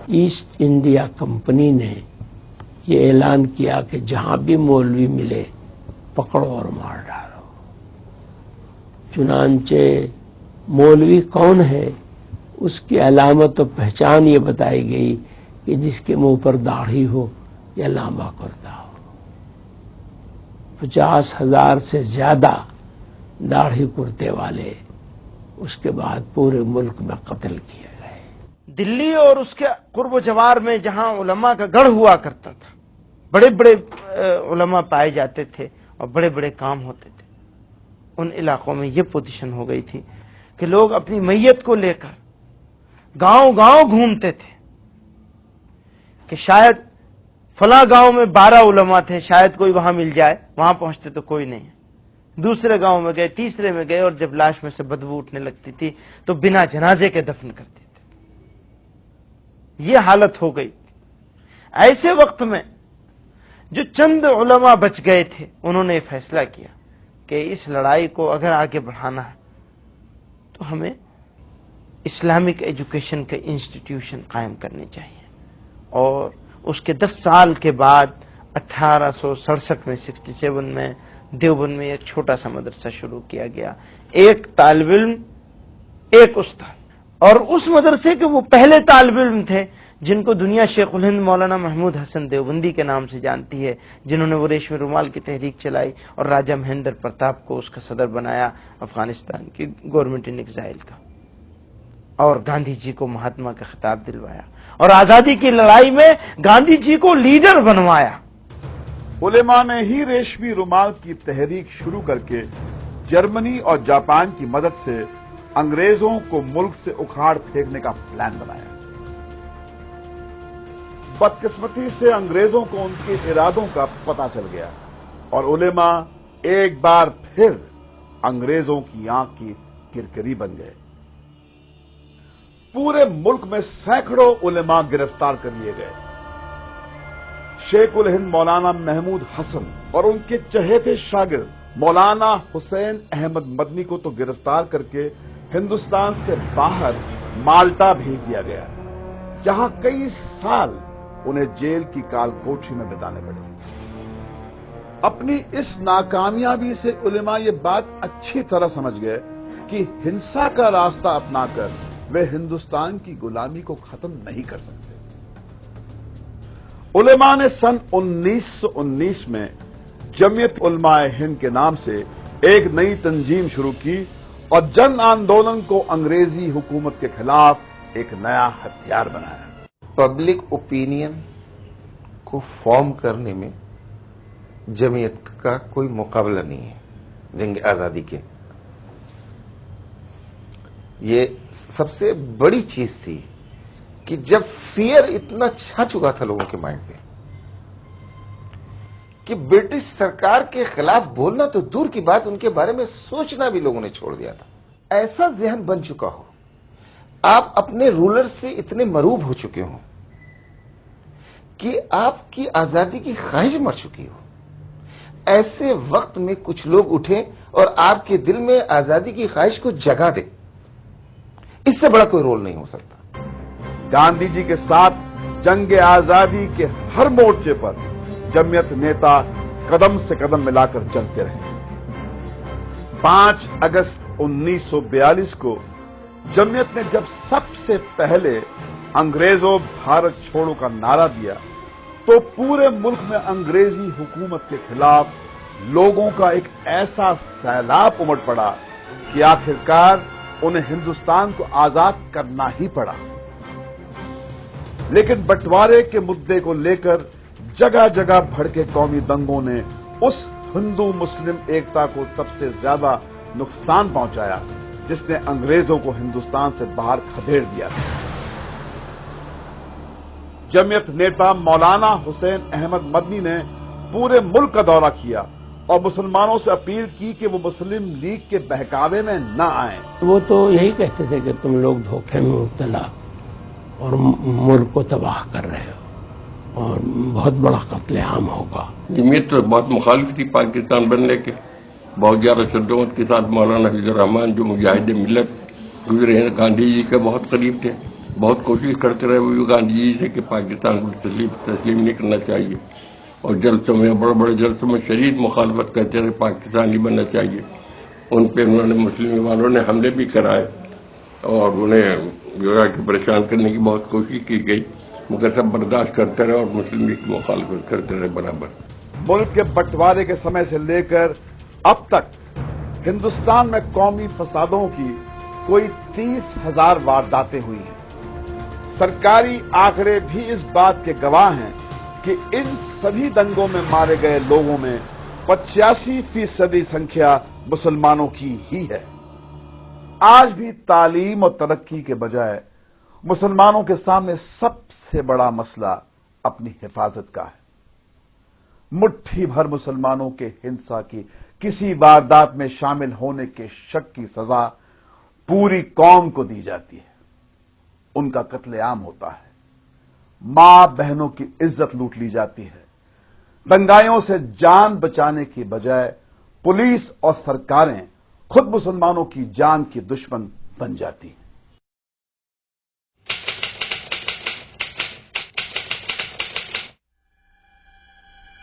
East India company نے یہ اعلان کیا کہ جہاں بھی مولوی ملے پکڑو اور مار ڈالو۔ چنانچہ مولوی کون ہے، اس کی علامت و پہچان یہ بتائی گئی کہ جس کے منہ پر داڑھی ہو یا لمبا کرتا ہو۔ 50,000 سے زیادہ داڑھی کرتے والے اس کے بعد پورے ملک میں قتل کیے گئے۔ دلی اور اس کے قرب و جوار میں جہاں علماء کا گڑھ ہوا کرتا تھا، بڑے بڑے علماء پائے جاتے تھے اور بڑے بڑے کام ہوتے تھے، ان علاقوں میں یہ پوزیشن ہو گئی تھی کہ لوگ اپنی میت کو لے کر گاؤں گاؤں گھومتے تھے کہ شاید فلاں گاؤں میں 12 علماء تھے، شاید کوئی وہاں مل جائے، وہاں پہنچتے تو کوئی نہیں ہے۔ دوسرے گاؤں میں گئے، تیسرے میں گئے، اور جب لاش میں سے بدبو اٹھنے لگتی تھی تو بنا جنازے کے دفن کر دیتے تھے۔ یہ حالت ہو گئی۔ ایسے وقت میں جو چند علماء بچ گئے تھے، انہوں نے فیصلہ کیا کہ اس لڑائی کو اگر آگے بڑھانا ہے تو ہمیں اسلامک ایجوکیشن کے انسٹیٹیوشن قائم کرنے چاہیے۔ اور اس کے 10 سال کے بعد 1867 میں 67 میں دیوبند میں ایک چھوٹا سا مدرسہ شروع کیا گیا، ایک طالب علم ایک استاد، اور اس مدرسے کے وہ پہلے طالب علم تھے جن کو دنیا شیخ الہند مولانا محمود حسن دیوبندی کے نام سے جانتی ہے، جنہوں نے وہ ریشمی رومال کی تحریک چلائی اور راجہ مہندر پرتاپ کو اس کا صدر بنایا، افغانستان کی گورنمنٹ ان ایگزائل کا، اور گاندھی جی کو مہاتما کا خطاب دلوایا اور آزادی کی لڑائی میں گاندھی جی کو لیڈر بنوایا۔ علماء نے ہی ریشمی رومال کی تحریک شروع کر کے جرمنی اور جاپان کی مدد سے انگریزوں کو ملک سے اکھاڑ پھینکنے کا پلان بنایا۔ بدقسمتی سے انگریزوں کو ان کے ارادوں کا پتہ چل گیا اور علماء ایک بار پھر انگریزوں کی آنکھ کی کرکری بن گئے۔ پورے ملک میں سینکڑوں علماء گرفتار کر لیے گئے۔ شیخ الہند مولانا محمود حسن اور ان کے چہیتے شاگرد مولانا حسین احمد مدنی کو تو گرفتار کر کے ہندوستان سے باہر مالٹا بھیج دیا گیا، جہاں کئی سال انہیں جیل کی کال کوٹھی میں بتانے پڑے۔ اپنی اس ناکامیابی سے علماء یہ بات اچھی طرح سمجھ گئے کہ ہنسا کا راستہ اپنا کر وہ ہندوستان کی غلامی کو ختم نہیں کر سکتے۔ علماء نے سن 1919 میں جمعیت علماء ہند کے نام سے ایک نئی تنظیم شروع کی اور جن آندولن کو انگریزی حکومت کے خلاف ایک نیا ہتھیار بنایا۔ پبلک اوپینین کو فارم کرنے میں جمعیت کا کوئی مقابلہ نہیں ہے جنگ آزادی کے۔ یہ سب سے بڑی چیز تھی کہ جب فیئر اتنا چھا چکا تھا لوگوں کے مائنڈ پہ کہ برٹش سرکار کے خلاف بولنا تو دور کی بات، ان کے بارے میں سوچنا بھی لوگوں نے چھوڑ دیا تھا۔ ایسا ذہن بن چکا ہو، آپ اپنے رولر سے اتنے مروب ہو چکے ہوں کہ آپ کی آزادی کی خواہش مر چکی ہو، ایسے وقت میں کچھ لوگ اٹھیں اور آپ کے دل میں آزادی کی خواہش کو جگا دیں، اس سے بڑا کوئی رول نہیں ہو سکتا۔ گاندھی جی کے ساتھ جنگ آزادی کے ہر مورچے پر جمعیت نیتا قدم سے قدم ملا کر چلتے رہے۔ 5 اگست 1942 کو جمعیت نے جب سب سے پہلے انگریزوں بھارت چھوڑو کا نعرہ دیا تو پورے ملک میں انگریزی حکومت کے خلاف لوگوں کا ایک ایسا سیلاب امڑ پڑا کہ آخرکار انہیں ہندوستان کو آزاد کرنا ہی پڑا۔ لیکن بٹوارے کے مدعے کو لے کر جگہ جگہ بھڑکے قومی دنگوں نے اس ہندو مسلم ایکتا کو سب سے زیادہ نقصان پہنچایا جس نے انگریزوں کو ہندوستان سے باہر کھدیڑ دیا تھا۔ جمعیت نیتا مولانا حسین احمد مدنی نے پورے ملک کا دورہ کیا اور مسلمانوں سے اپیل کی کہ وہ مسلم لیگ کے بہکاوے میں نہ آئیں۔ وہ تو یہی کہتے تھے کہ تم لوگ دھوکے میں مبتلا اور ملک کو تباہ کر رہے ہو اور بہت بڑا قتل عام ہوگا۔ جمعیت تو بہت مخالف تھی پاکستان بننے کے، بہت زیادہ شدت کے ساتھ مولانا حفیظ الرحمان جو مجاہد ملت گزرے ہیں، گاندھی جی کے بہت قریب تھے، بہت کوشش کرتے رہے وہ گاندھی جی سے کہ پاکستان کو تسلیم نہیں کرنا چاہیے، اور جلسوں میں بڑے بڑے جلسوں میں شدید مخالفت کرتے رہے، پاکستان نہیں بننا چاہیے۔ ان پہ انہوں نے مسلم والوں نے حملے بھی کرائے اور انہیں جو ہے کہ پریشان کرنے کی بہت کوشش کی گئی، مگر سب برداشت کرتے رہے اور مسلم لیگ کی مخالفت کرتے رہے برابر۔ ملک کے بٹوارے کے سمے سے لے کر اب تک ہندوستان میں قومی فسادوں کی کوئی 30,000 وارداتیں ہوئی ہیں۔ سرکاری آنکڑے بھی اس بات کے گواہ ہیں کہ ان سبھی دنگوں میں مارے گئے لوگوں میں 85% سنکھیا مسلمانوں کی ہی ہے۔ آج بھی تعلیم اور ترقی کے بجائے مسلمانوں کے سامنے سب سے بڑا مسئلہ اپنی حفاظت کا ہے۔ مٹھی بھر مسلمانوں کے ہنسا کی کسی واردات میں شامل ہونے کے شک کی سزا پوری قوم کو دی جاتی ہے، ان کا قتل عام ہوتا ہے، ماں بہنوں کی عزت لوٹ لی جاتی ہے، دنگائیوں سے جان بچانے کی بجائے پولیس اور سرکاریں خود مسلمانوں کی جان کی دشمن بن جاتی ہیں۔